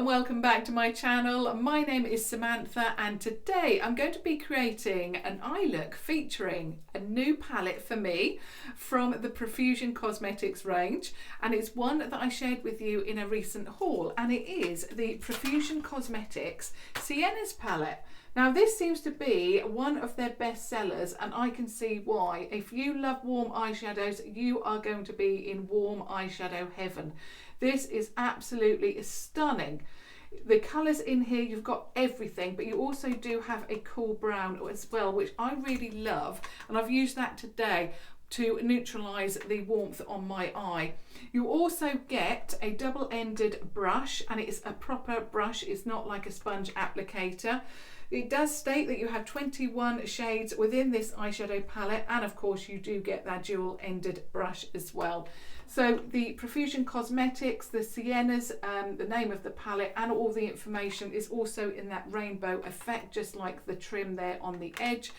and welcome back to my channel. My name is Samantha and today I'm going to be creating an eye look featuring a new palette for me from the Profusion cosmetics range, and it's one that I shared with you in a recent haul, and it is the Profusion Cosmetics Siennas palette. Now this seems to be one of their best sellers and I can see why. If you love warm eyeshadows, you are going to be in warm eyeshadow heaven. This is absolutely stunning. The colours in here, you've got everything, but you also do have a cool brown as well, which I really love, and I've used that today to neutralise the warmth on my eye. You also get a double-ended brush, and it's a proper brush, it's not like a sponge applicator. It does state that you have 21 shades within this eyeshadow palette, and of course you do get that dual-ended brush as well. So the Profusion Cosmetics, the Siennas, the name of the palette and all the information is also in that rainbow effect, just like the trim there on the edge.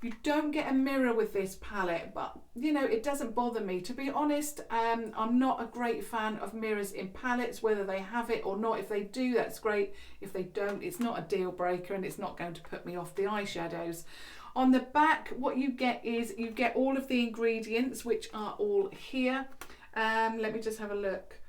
You don't get a mirror with this palette, but you know, it doesn't bother me. To be honest, I'm not a great fan of mirrors in palettes, whether they have it or not. If they do, that's great. If they don't, it's not a deal breaker and it's not going to put me off the eyeshadows. On the back, what you get is you get all of the ingredients, which are all here. Let me just have a look.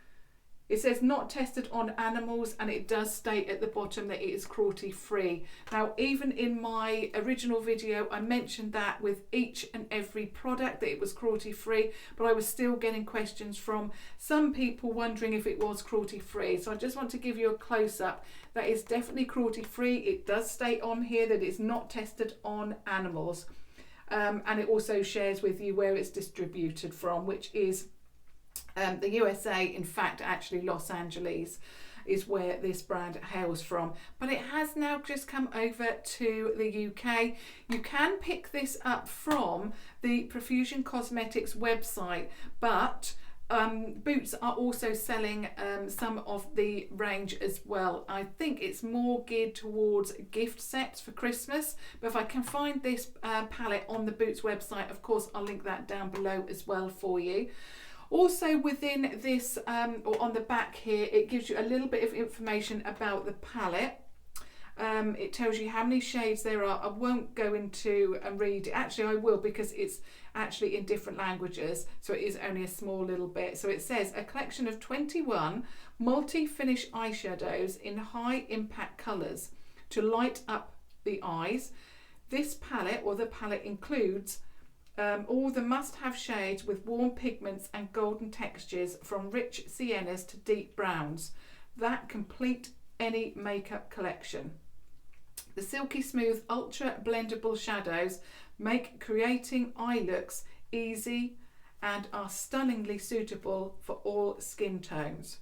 It says not tested on animals, and it does state at the bottom that it is cruelty free. Now, even in my original video, I mentioned that with each and every product that it was cruelty free, but I was still getting questions from some people wondering if it was cruelty free. So I just want to give you a close up. That is definitely cruelty free. It does state on here that it's not tested on animals. And it also shares with you where it's distributed from, which is the USA. In fact, actually Los Angeles is where this brand hails from, but it has now just come over to the UK. You can pick this up from the Profusion Cosmetics website, but Boots are also selling some of the range as well. I think it's more geared towards gift sets for Christmas, but if I can find this palette on the Boots website, of course I'll link that down below as well for you. Also within this, or on the back here, it gives you a little bit of information about the palette. It tells you how many shades there are. I won't go into and read it. Actually, I will, because it's actually in different languages, so it is only a small little bit. So it says a collection of 21 multi-finish eyeshadows in high impact colours to light up the eyes. This palette, or the palette, includes all the must-have shades with warm pigments and golden textures, from rich siennas to deep browns that complete any makeup collection. The silky smooth ultra blendable shadows make creating eye looks easy and are stunningly suitable for all skin tones.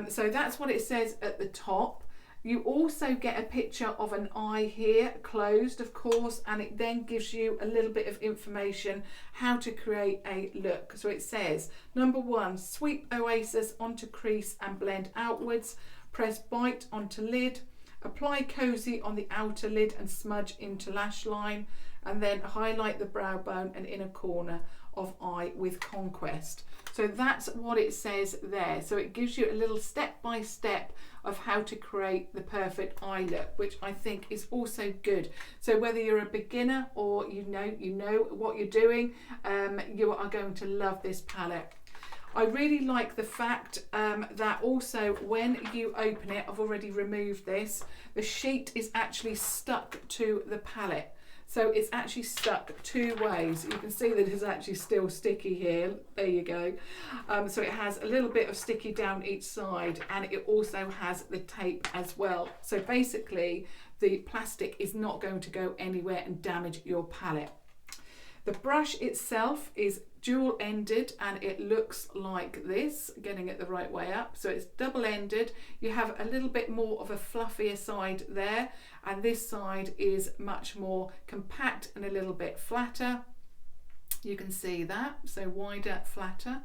So that's what it says at the top. You also get a picture of an eye here, closed of course, and it then gives you a little bit of information how to create a look. So it says, number 1, sweep oasis onto crease and blend outwards, press bite onto lid, apply cozy on the outer lid and smudge into lash line, and then highlight the brow bone and inner corner of eye with Conquest. So that's what it says there. So it gives you a little step-by-step of how to create the perfect eye look, which I think is also good. So whether you're a beginner or you know what you're doing, you are going to love this palette. I really like the fact that also when you open it, I've already removed this, the sheet is actually stuck to the palette. So it's actually stuck 2 ways. You can see that it's actually still sticky here. There you go. So it has a little bit of sticky down each side, and it also has the tape as well. So basically the plastic is not going to go anywhere and damage your palette. The brush itself is dual-ended and it looks like this, getting it the right way up. So it's double-ended. You have a little bit more of a fluffier side there, and this side is much more compact and a little bit flatter. You can see that, so wider, flatter,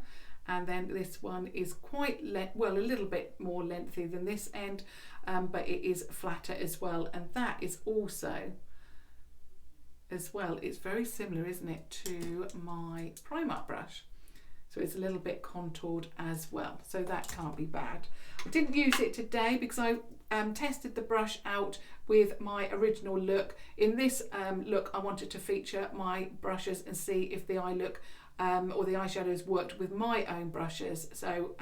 and then this one is quite a little bit more lengthy than this end, but it is flatter as well, and that is also as well, it's very similar, isn't it, to my Primark brush. so it's a little bit contoured as well, so that can't be bad. I didn't use it today because I tested the brush out with my original look. In this look I wanted to feature my brushes and see if the eye look or the eyeshadows worked with my own brushes, so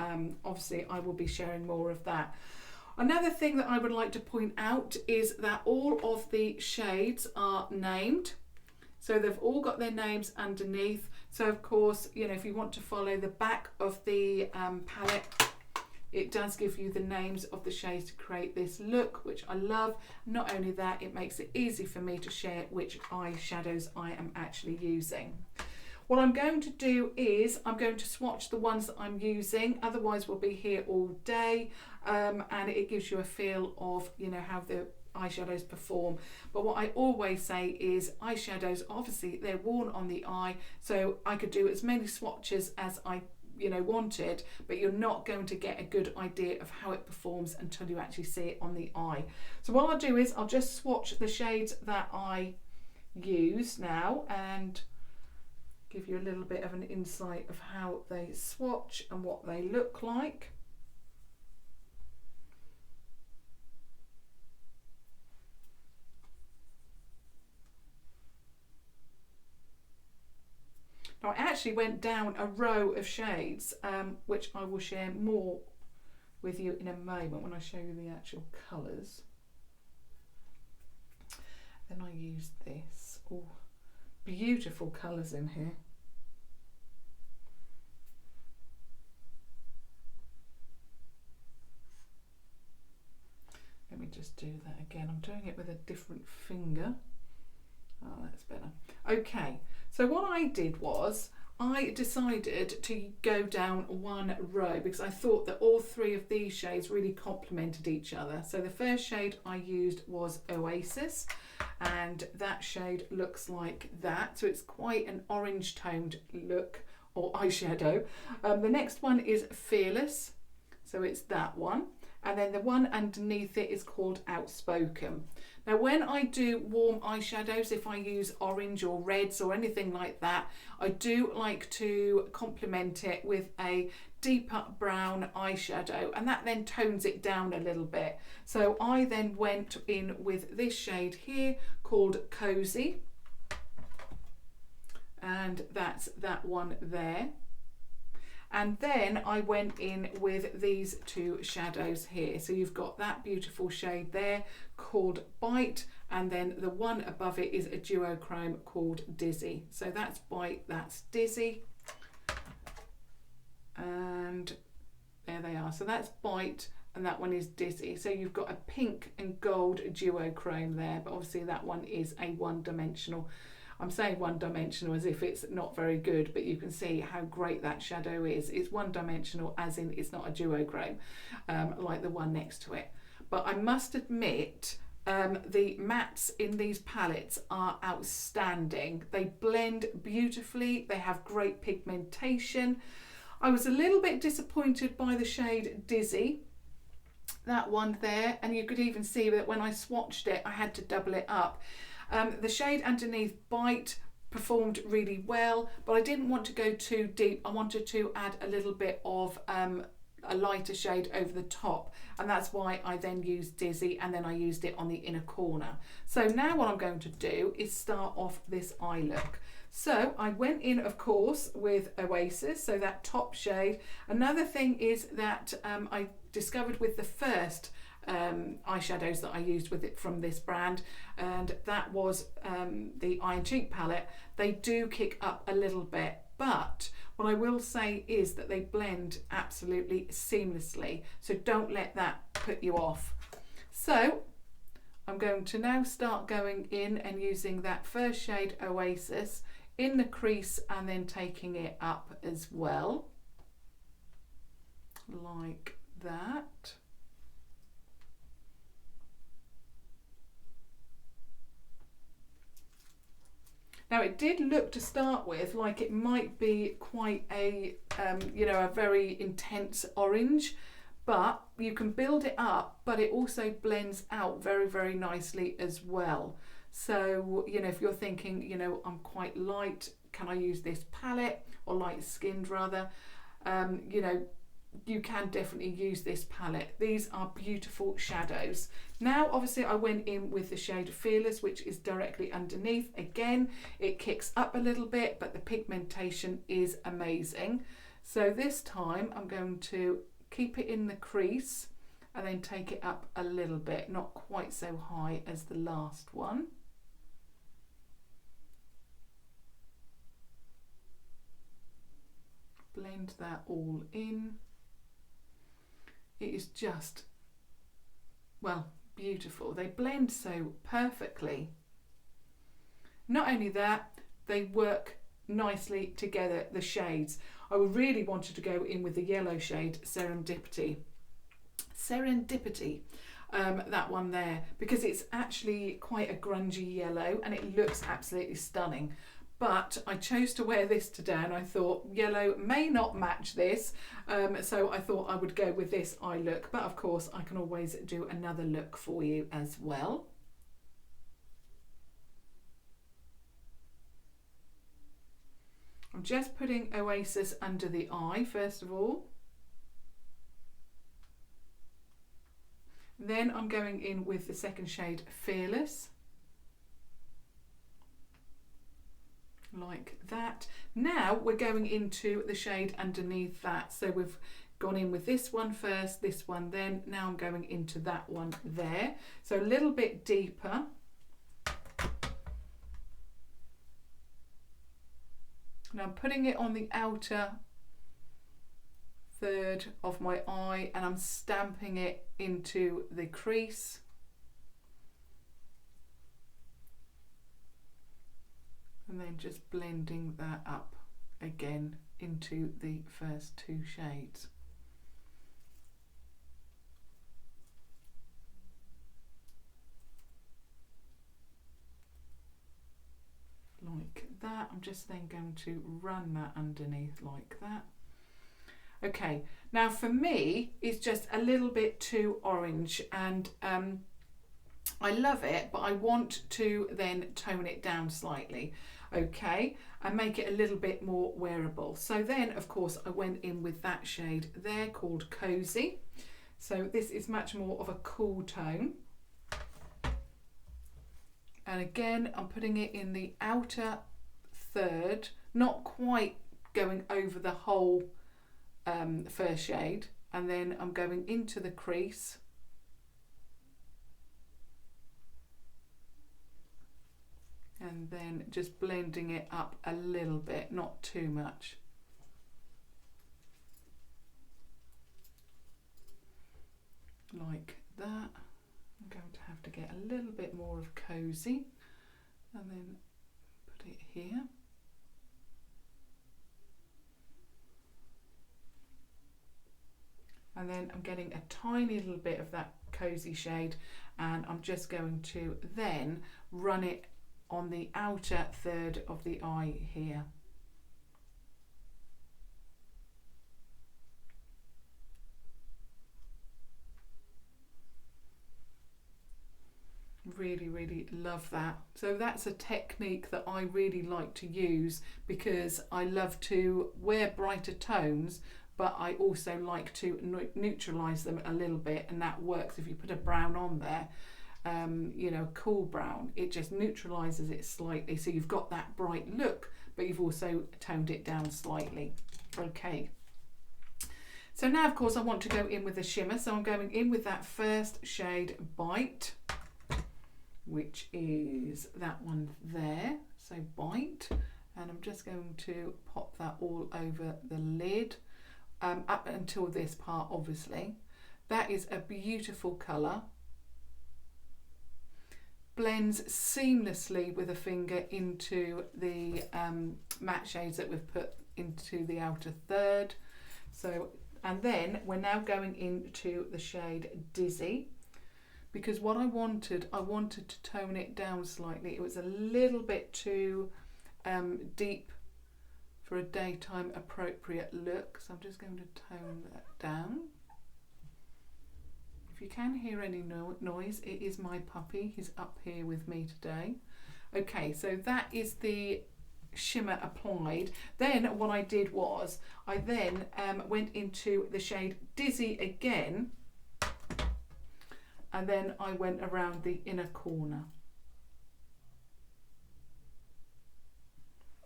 obviously I will be sharing more of that. Another thing that I would like to point out is that all of the shades are named. So they've all got their names underneath. So of course, you know, if you want to follow the back of the palette, it does give you the names of the shades to create this look, which I love. Not only that, it makes it easy for me to share which eyeshadows I am actually using. What I'm going to do is I'm going to swatch the ones that I'm using, otherwise we'll be here all day, and it gives you a feel of, you know, how the eyeshadows perform. But what I always say is eyeshadows, obviously they're worn on the eye, so I could do as many swatches as I wanted, but you're not going to get a good idea of how it performs until you actually see it on the eye. So what I'll do is I'll just swatch the shades that I use now and give you a little bit of an insight of how they swatch and what they look like. Now I actually went down a row of shades, which I will share more with you in a moment when I show you the actual colours. Then I used this. Oh, beautiful colours in here. Let me just do that again. I'm doing it with a different finger. Oh, that's better. Okay, so what I did was I decided to go down one row because I thought that all three of these shades really complemented each other. So the first shade I used was Oasis, and that shade looks like that. So it's quite an orange toned look or eyeshadow. The next one is Fearless, so it's that one. And then the one underneath it is called Outspoken. Now when I do warm eyeshadows, if I use orange or reds or anything like that, I do like to complement it with a deeper brown eyeshadow, and that then tones it down a little bit. So I then went in with this shade here called Cozy, and that's that one there. And then I went in with these two shadows here. So you've got that beautiful shade there called Bite, and then the one above it is a duochrome called Dizzy. So that's Bite, that's Dizzy, and there they are. So that's Bite and that one is Dizzy. So you've got a pink and gold duochrome there, but obviously that one is a one-dimensional. I'm saying one-dimensional as if it's not very good, but you can see how great that shadow is. It's one-dimensional as in it's not a duochrome like the one next to it. But I must admit, the mattes in these palettes are outstanding. They blend beautifully, they have great pigmentation. I was a little bit disappointed by the shade Dizzy, that one there, and you could even see that when I swatched it, I had to double it up. The shade underneath Bite performed really well, but I didn't want to go too deep. I wanted to add a little bit of a lighter shade over the top, and that's why I then used Dizzy, and then I used it on the inner corner. So now what I'm going to do is start off this eye look. So I went in, of course, with Oasis, so that top shade. Another thing is that I discovered with the first eyeshadows that I used with it from this brand, and that was the Eye and Cheek palette. They do kick up a little bit, but what I will say is that they blend absolutely seamlessly, so don't let that put you off. So I'm going to now start going in and using that first shade Oasis in the crease and then taking it up as well, like that. Now it did look to start with like it might be quite a, a very intense orange, but you can build it up, but it also blends out very, very nicely as well. So, if you're thinking, I'm quite light can I use this palette or light skinned rather, you know, you can definitely use this palette. These are beautiful shadows. Now obviously I went in with the shade Fearless, which is directly underneath. Again, it kicks up a little bit, but the pigmentation is amazing. So this time I'm going to keep it in the crease and then take it up a little bit, not quite so high as the last one. Blend that all in. It is just, well, beautiful. They blend so perfectly. Not only that, they work nicely together, the shades. I really wanted to go in with the yellow shade Serendipity. That one there, because it's actually quite a grungy yellow and it looks absolutely stunning. But I chose to wear this today and I thought yellow may not match this, so I thought I would go with this eye look, but of course I can always do another look for you as well. I'm just putting Oasis under the eye first of all. Then I'm going in with the second shade Fearless. Like that. Now we're going into the shade underneath that. So we've gone in with this one first, this one then. Now I'm going into that one there. So a little bit deeper. Now I'm putting it on the outer third of my eye and I'm stamping it into the crease. And then just blending that up again into the first two shades. Like that. I'm just then going to run that underneath like that. Okay, now for me it's just a little bit too orange and I love it, but I want to then tone it down slightly. Okay, and make it a little bit more wearable. So then of course I went in with that shade there called Cozy. So this is much more of a cool tone. And again I'm putting it in the outer third, not quite going over the whole first shade, and then I'm going into the crease. And then just blending it up a little bit, not too much. Like that. I'm going to have to get a little bit more of Cozy and then put it here. And then I'm getting a tiny little bit of that Cozy shade and I'm just going to then run it on the outer third of the eye here. Really love that. So that's a technique that I really like to use because I love to wear brighter tones, but I also like to neutralize them a little bit, and that works if you put a brown on there. You know, cool brown, it just neutralizes it slightly, so you've got that bright look but you've also toned it down slightly. Okay, so now of course I want to go in with a shimmer, so I'm going in with that first shade Bite, which is that one there, so Bite, and I'm just going to pop that all over the lid, up until this part obviously. That is a beautiful colour. Blends seamlessly with a finger into the matte shades that we've put into the outer third. So, and then we're now going into the shade Dizzy, because what I wanted to tone it down slightly. It was a little bit too deep for a daytime appropriate look, so I'm just going to tone that down. If you can hear any noise, it is my puppy. He's up here with me today. Okay, so that is the shimmer applied, then what I did was I then went into the shade Dizzy again, and then I went around the inner corner.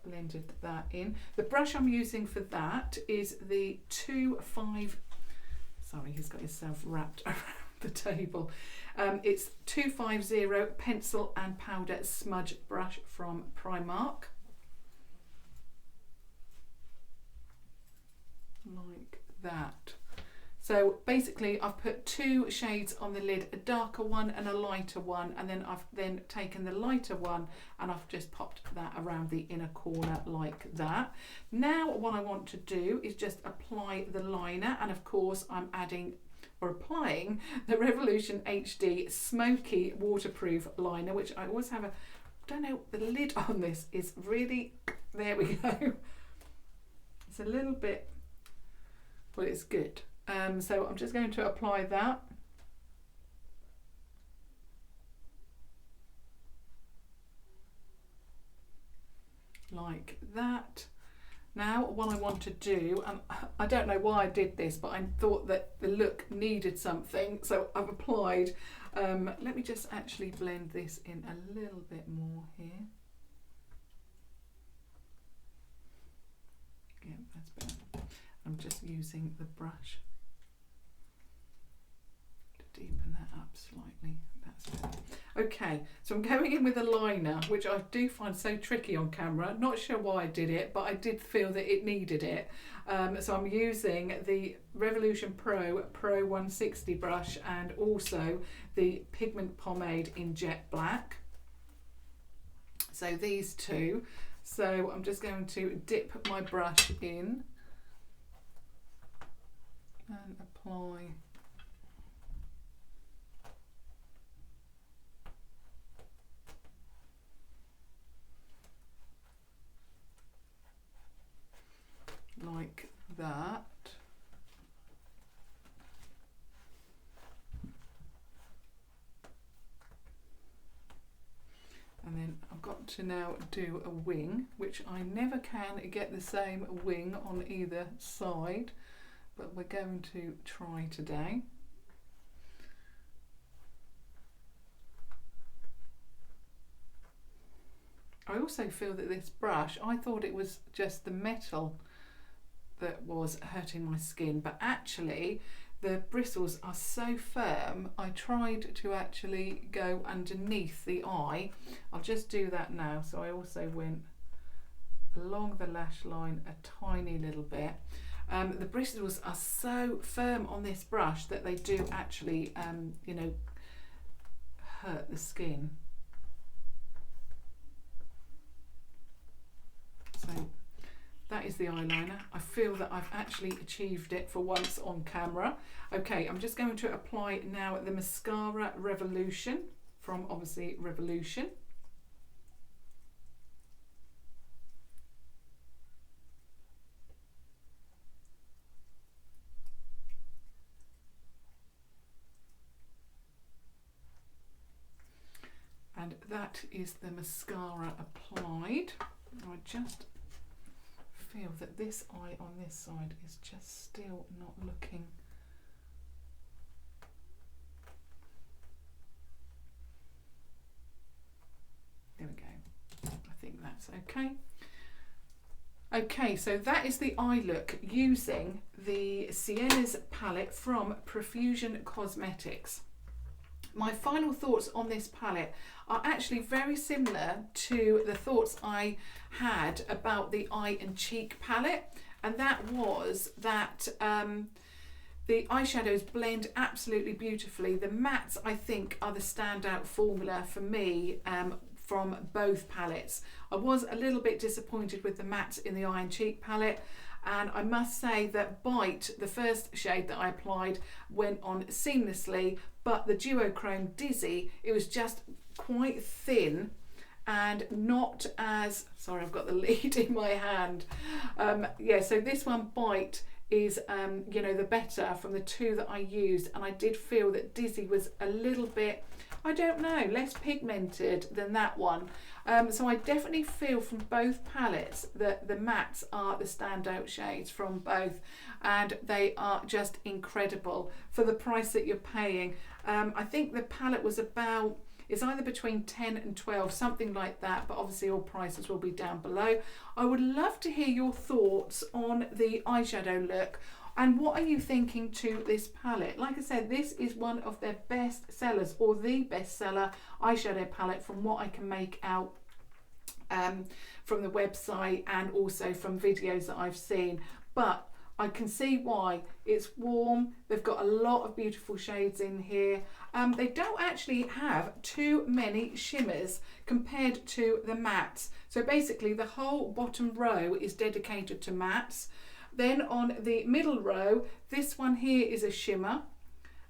Blended that in. The brush I'm using for that is the 25, sorry, he's got himself wrapped around the table. It's 250 pencil and powder smudge brush from Primark. Like that. So basically I've put 2 shades on the lid, a darker one and a lighter one, and then I've then taken the lighter one and I've just popped that around the inner corner like that. Now what I want to do is just apply the liner, and of course I'm adding or applying the Revolution HD Smoky waterproof liner, which I always have don't know, the lid on this is really, there we go. It's a little bit, well, it's good. So I'm just going to apply that. Like that. Now what I want to do, and I don't know why I did this, but I thought that the look needed something, so I've applied, let me just actually blend this in a little bit more here. Yeah, that's better. I'm just using the brush to deepen that up slightly. That's better. Okay, so I'm going in with a liner, which I do find so tricky on camera. Not sure why I did it, but I did feel that it needed it. So I'm using the Revolution Pro 160 brush and also the Pigment Pomade in Jet Black. So these two. So I'm just going to dip my brush in and apply like that. And then I've got to now do a wing, which I never can get the same wing on either side, but we're going to try today. I also feel that this brush, I thought it was just the metal that was hurting my skin, but actually the bristles are so firm. I tried to actually go underneath the eye. I'll just do that now. So I also went along the lash line a tiny little bit. The bristles are so firm on this brush that they do actually, you know, hurt the skin. So that is the eyeliner. I feel that I've actually achieved it for once on camera. Okay, I'm just going to apply now the Mascara Revolution from obviously Revolution. And that is the mascara applied. I just feel that this eye on this side is just still not looking. There we go. I think that's okay. Okay, so that is the eye look using the Siennas palette from Profusion Cosmetics. My final thoughts on this palette are actually very similar to the thoughts I had about the eye and cheek palette, and that was that the eyeshadows blend absolutely beautifully. The mattes, I think, are the standout formula for me from both palettes. I was a little bit disappointed with the mattes in the eye and cheek palette, and I must say that Bite, the first shade that I applied, went on seamlessly, but the Duochrome Dizzy, it was just quite thin and not as, sorry, I've got the lead in my hand. Yeah, so this one, Bite, is you know, the better from the two that I used, and I did feel that Dizzy was a little bit, I don't know, less pigmented than that one. So I definitely feel from both palettes that the mattes are the standout shades from both, and they are just incredible for the price that you're paying. I think the palette was about, it's either between 10 and 12, something like that, but obviously all prices will be down below. I would love to hear your thoughts on the eyeshadow look, and what are you thinking to this palette? Like I said, this is one of their best sellers, or the best seller eyeshadow palette from what I can make out from the website and also from videos that I've seen. But I can see why. It's warm, they've got a lot of beautiful shades in here. They don't actually have too many shimmers compared to the mattes. So basically the whole bottom row is dedicated to mattes. Then on the middle row, this one here is a shimmer.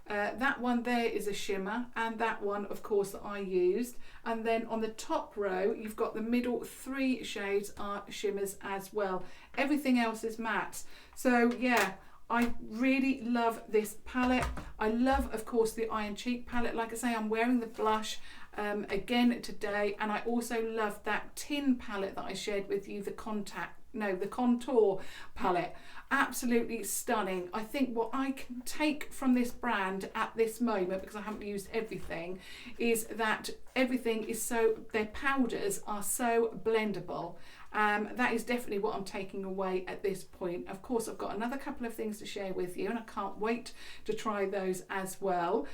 That one there is a shimmer, and that one of course that I used. And then on the top row you've got the middle three shades are shimmers as well. Everything else is matte. So yeah, I really love this palette. I love of course the Iron Cheek palette. Like I say, I'm wearing the blush again today, and I also love that tin palette that I shared with you, the contour palette. Absolutely stunning. I think what I can take from this brand at this moment, because I haven't used everything, is that everything is so, their powders are so blendable. That is definitely what I'm taking away at this point. Of course, I've got another couple of things to share with you, and I can't wait to try those as well.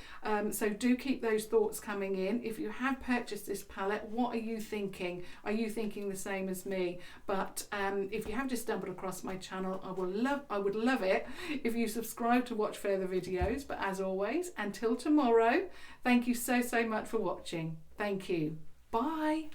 So do keep those thoughts coming in. If you have purchased this palette, what are you thinking? Are you thinking the same as me? But if you have just stumbled across my channel, I would love it if you subscribe to watch further videos. But as always, until tomorrow, thank you so much for watching. Thank you. Bye.